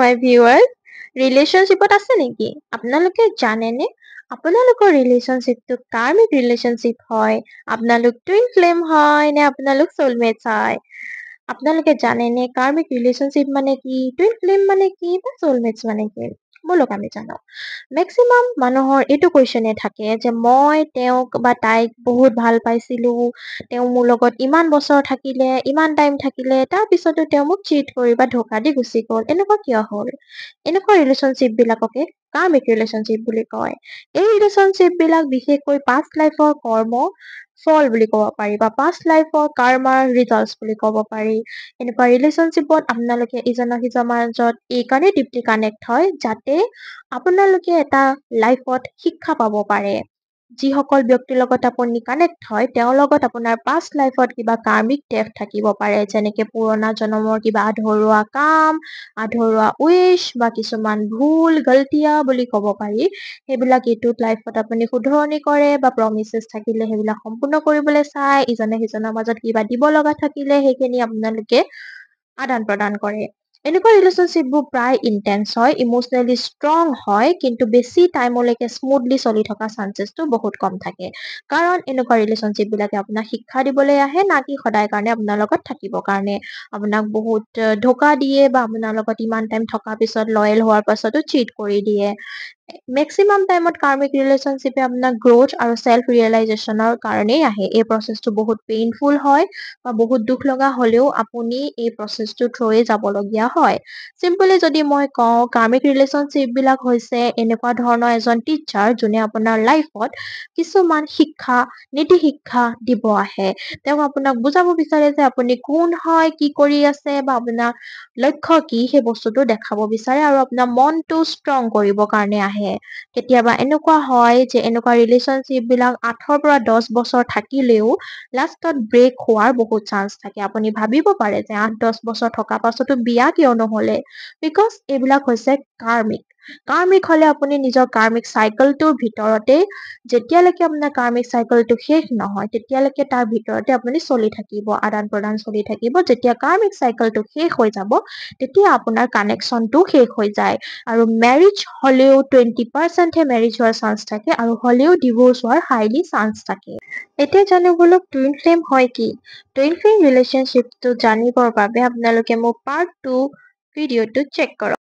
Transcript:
my viewers, ৰিলেশ্যনশ্বিপত আছে নেকি? আপোনালোকে জানেনে? আপোনালোকৰ ৰিলেশ্যনশ্বিপটো কাৰ্মিক ৰিলেশ্যনশ্বিপ হয়, আপোনালোক টুইন ফ্লেম হয় নে আপোনালোক সোলমেটছ হয়? আপোনালোকে জানেনে কাৰ্মিক ৰিলেশ্যনশ্বিপ মানে কি, টুইন ফ্লেম মানে কি বা সোলমেটছ মানে কি? বলক আমি জানো। মেক্সিমাম মানুহৰ এইটো কুৱেশ্যনে থাকে যে মই তেওঁক বা তাইক বহুত ভাল পাইছিলো, তেওঁ মোৰ লগত ইমান বছৰ থাকিলে, ইমান টাইম থাকিলে, তাৰপিছতো তেওঁ মোক চিট কৰি বা ধোকা দি গুচি গ'ল। এনেকুৱা কিয় হ'ল? এনেকুৱা ৰিলেশ্যনশ্বিপ বিলাককে কাৰ্মিক ৰিলেশ্যনশ্বিপ বুলি কয়। এই ৰিলেশ্যনশ্বিপ বিলাক বিশেষকৈ পাষ্ট লাইফৰ কৰ্ম ফল বুলি ক'ব পাৰি বা পাষ্ট লাইফৰ কাৰ্মাৰ ৰিজাল্টছ বুলি ক'ব পাৰি। এনেকুৱা ৰিলেশ্যনশ্বিপত আপোনালোকে ইজনৰ সিজনৰ মাজত এইকাৰণে ডিপলি কানেক্ট হয় যাতে আপোনালোকে এটা লাইফত শিক্ষা পাব পাৰে। যিসকল ব্যক্তিৰ লগত আপুনি কানেক্ট হয় তেওঁৰ লগত আপোনাৰ পাষ্ট লাইফত কিবা কাৰ্মিক ডেথ থাকিব পাৰে, যেনেকে পুৰণা জন্মৰ কিবা আধৰুৱা কাম, আধৰুৱা উইচ বা কিছুমান ভুল গলতিয়া বুলি ক'ব পাৰি। সেইবিলাক এইটোত লাইফত আপুনি শুধৰণি কৰে বা প্ৰমিছেছ থাকিলে সেইবিলাক সম্পূৰ্ণ কৰিবলৈ চাই, ইজনে সিজনৰ মাজত কিবা দিব লগা থাকিলে সেইখিনি আপোনালোকে আদান প্ৰদান কৰে। এনেকুৱা ৰিলেশ্যনশ্বিপবোৰ প্ৰায় ইণ্টেন্স হয়, ইম'চনেলি ষ্ট্ৰং হয়, কিন্তু বেছি টাইমলৈকে স্মুথলি চলি থকা চান্সেছটো বহুত কম থাকে। কাৰণ এনেকুৱা ৰিলেশ্যনশ্বিপ বিলাকে আপোনাক শিক্ষা দিবলৈ আহে, না কি সদায় কাৰণে আপোনাৰ লগত থাকিবৰ কাৰণে। আপোনাক বহুত ধোকা দিয়ে বা আপোনাৰ লগত ইমান টাইম থকাৰ পিছত লয়েল হোৱাৰ পাছতো চিট কৰি দিয়ে। মেক্সিমাম টাইমত কাৰ্মিক ৰিলেশ্যনশ্বিপে আপোনাক গ্ৰ'থ আৰু চেল্ফ ৰিয়েলাইজেশ্যনৰ কাৰণেই আহে। এই প্ৰচেছটো বহুত পেইনফুল হয় বা বহুত দুখ লগা হ'লেও আপুনি এই প্ৰচেছটো থ্ৰুৱে যাবলগীয়া হয়। চিম্পলি যদি মই কওঁ, কাৰ্মিক ৰিলেশ্যনশ্বিপ বিলাক হৈছে এনেকুৱা ধৰণৰ এজন টিচাৰ যোনে আপোনাৰ লাইফত কিছুমান শিক্ষা, নীতি শিক্ষা দিব আহে। তেওঁ আপোনাক বুজাব বিচাৰে যে আপুনি কোন হয়, কি কৰি আছে বা আপোনাৰ লক্ষ্য কি সেই বস্তুটো দেখাব বিচাৰে আৰু আপোনাৰ মনটো ষ্ট্ৰং কৰিবৰ কাৰণে আহে। কেতিয়াবা এনেকুৱা হয় যে এনেকুৱা ৰিলেশ্যনশ্বিপ বিলাক 8 পৰা 10 বছৰ থাকিলেও লাষ্টত ব্ৰেক হোৱাৰ বহুত চান্স থাকে। আপুনি ভাবিব পাৰে যে 8-10 বছৰ থকা পাছতো বিয়া কিয় নহলে? বিকজ এইবিলাক হৈছে কাৰ্মিক। কাৰ্মিক হলে আপুনি নিজৰ কাৰ্মিক চাইকেলটোৰ ভিতৰতে, যেতিয়ালৈকে আপোনাৰ কাৰ্মিক চাইকেলটো শেষ নহয় তেতিয়ালৈকে তাৰ ভিতৰতে আপুনি চলি থাকিব, আদান প্ৰদান চলি থাকিব। যেতিয়া কাৰ্মিক চাইকেলটো শেষ হৈ যাব তেতিয়া আপোনাৰ কানেকশ্যনটো শেষ হৈ যায়। আৰু মেৰিজ হলেও 20%হে মেৰিজ হোৱাৰ চান্স থাকে আৰু হলেও ডিভোৰ্চ হোৱাৰ হাইলি চান্স থাকে। এতিয়া জানো বলক টুইন ফ্লেম হয় কি? টুইন ফ্লেম ৰিলেশ্যনশ্বিপটো জানিবৰ বাবে আপোনালোকে মোৰ পাৰ্ট 2 ভিডিঅ'টো চেক কৰক।